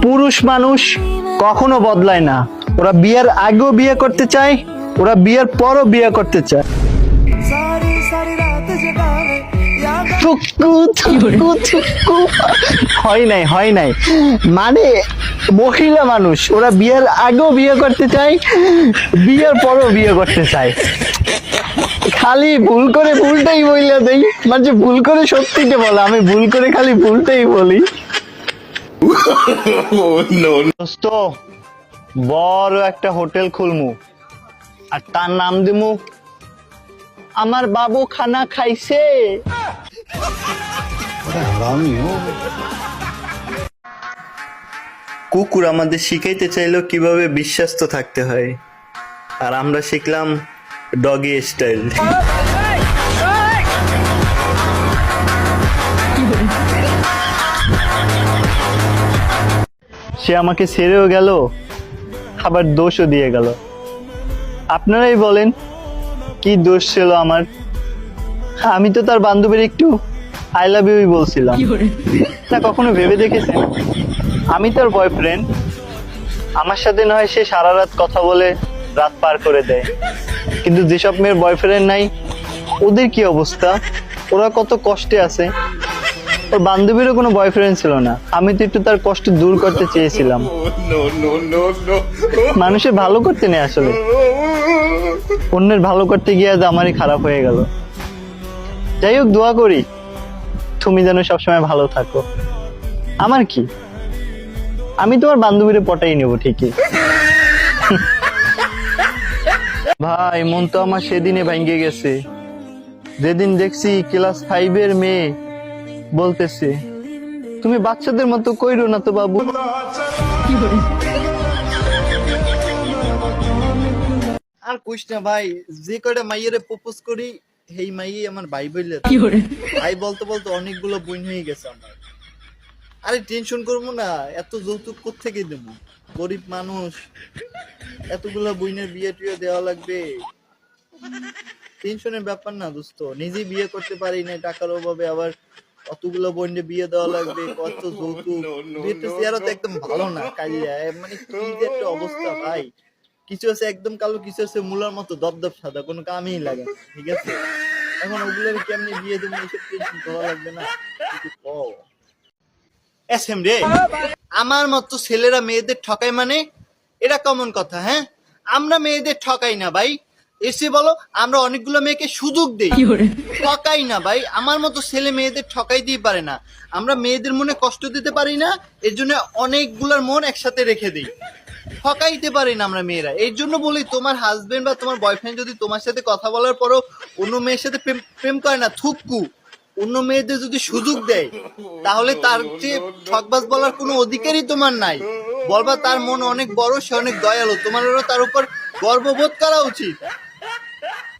পুরুষ মানুষ কখনো বদলায় না। ওরা বিয়ের আগেও বিয়ে করতে চায়, ওরা বিয়ের পরও বিয়ে করতে চায়। থুকু, থুকু, থুকু। হয় নাই মানে মহিলা মানুষ ওরা বিয়ের আগেও বিয়ে করতে চায়, বিয়ের পরও বিয়ে করতে চায়। খালি ভুল করে ভুলটাই বইলা দেই, মানে ভুল করে সত্যিটা বলা, আমি ভুল করে খালি ভুলটাই বলি। দোস্ত, বড় একটা হোটেল খুলমু আর তার নাম দিমু আমার বাবু খানা খাইছে। কুকুর আমাদের শিখাইতে চাইলো কিভাবে বিশ্বাস্ত থাকতে হয়, আর আমরা শিখলাম ডগি স্টাইল। সে আমাকে ছেড়েও গেল, আবার দোষও দিয়ে গেল। আপনারাই বলেন কি দোষ ছিল আমার? আমি তো তার বান্ধবীর একটু আই লাভ ইউ বলছিলাম না। কখনো ভেবে দেখেছেন আমি তার বয়ফ্রেন্ড, আমার সাথে নয় সে সারা রাত কথা বলে রাত পার করে দেয়, কিন্তু যেসব মেয়ের বয়ফ্রেন্ড নাই ওদের কি অবস্থা, ওরা কত কষ্টে আছে। ওর বান্ধবীরও কোনো বয়ফ্রেন্ড ছিল না, আমি তো একটু তার কষ্ট দূর করতে চেয়েছিলাম। মানুষের ভালো করতে নেই আসলে, অন্যের ভালো করতে গিয়ে আজ আমারই খারাপ হয়ে গেল। যাই হোক, দোয়া করি তুমি যেন সবসময় ভালো থাকো। আমার কি, আমি তোমার বান্ধবীরে পটাই নেবো ঠিকই। ভাই, মন তো আমার সেদিনে ভেঙে গেছে যেদিন দেখছি ক্লাস 5 এর মেয়ে বলতেছে তুমি বাচ্চাদের মতো কইরো না তো বাবু। আর কইস না ভাই, যে কয়টা মাইয়েরে প্রপোজ করি সেই মাইয়ে আমার ভাই বললে, ভাই বলতে বলতে অনেকগুলো বইন হয়ে গেছে আমার। আরে টেনশন করবো না, এত যৌতুক কোত্থেকে দেবো? গরিব মানুষ, এতগুলো বইনের বিয়ে টিয়ে দেওয়া লাগবে? টেনশনের ব্যাপার না দোস্ত, নিজেই বিয়ে করতে পারি না টাকার অভাবে, আবার অতগুলো বইনের বিয়ে দেওয়া লাগবে, কত যৌতুক। চেহারা তো একদম ভালো না, কালিয়া মানে কি যে একটা অবস্থা ভাই। কিছু আছে একদম কালো, কিছু আছে মুলার মতো দপদপ সাদা, কোনো কামেই লাগে না, ঠিক আছে? এখন ওগুলোর কেমনি বিয়ে দেবো এইসব টেনশন করা লাগবে না? এসএম রে, আমার মতো ছেলেরা মেয়েদের ঠকায় মানে এটা কেমন কথা? হ্যাঁ, আমরা মেয়েদের ঠকাই না ভাই, এসে বলো আমরা অনেকগুলো মেয়েকে সুযোগ দেই, ঠকাই না ভাই। আমার মতো ছেলে মেয়েদের ঠকাই দিয়ে পারে না, আমরা মেয়েদের মনে কষ্ট দিতে পারি না, এর জন্য অনেকগুলার মন একসাথে রেখে দিই, ঠকাইতে পারি না আমরা মেয়েরা। এর জন্য বলি, তোমার হাজবেন্ড বা তোমার বয়ফ্রেন্ড যদি তোমার সাথে কথা বলার পরও অন্য মেয়ের সাথে প্রেম করে না, থুক্কু, অন্য মেয়েদের যদি সুযোগ দেয়, তাহলে তার যে ঠকবাজ বলার কোনো অধিকারই তোমার নাই। বলবা তার মন অনেক বড়, সে অনেক দয়ালু, তোমারও তার উপর গর্ববোধ করা উচিত।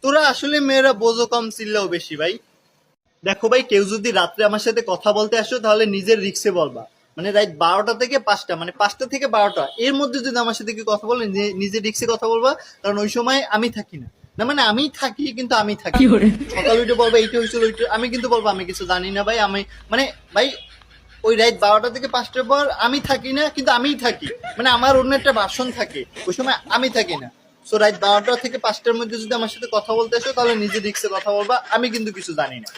তোরা আসলে মেয়েরা বোঝো কম, চিল্লাও বেশি ভাই। দেখো ভাই, কেউ যদি রাত্রে আমার সাথে কথা বলতে আসো তাহলে নিজের রিক্সে বলবা, মানে রাত 12টা থেকে 5টা, মানে 5টা থেকে 12টা এর মধ্যে যদি আমার সাথে কি কথা বলে নিজের রিক্সে কথা বলবা, কারণ ওই সময় আমি থাকি না। না মানে আমি থাকি, কিন্তু আমি থাকি সকাল উঠে বলবো এইটা হয়েছিল ওইটা, আমি কিন্তু বলবো আমি কিছু জানি না ভাই। আমি মানে ভাই ওই রাত 12টা থেকে 5টার পর আমি থাকি না, কিন্তু আমিই থাকি, মানে আমার অন্য একটা ভাষণ থাকে, ওই সময় আমি থাকি না। সো রাত 12টা থেকে 5টার মধ্যে যদি আমার সাথে কথা বলতে আসো তাহলে নিজের রিক্সে কথা বলবা, আমি কিন্তু কিছু জানি না।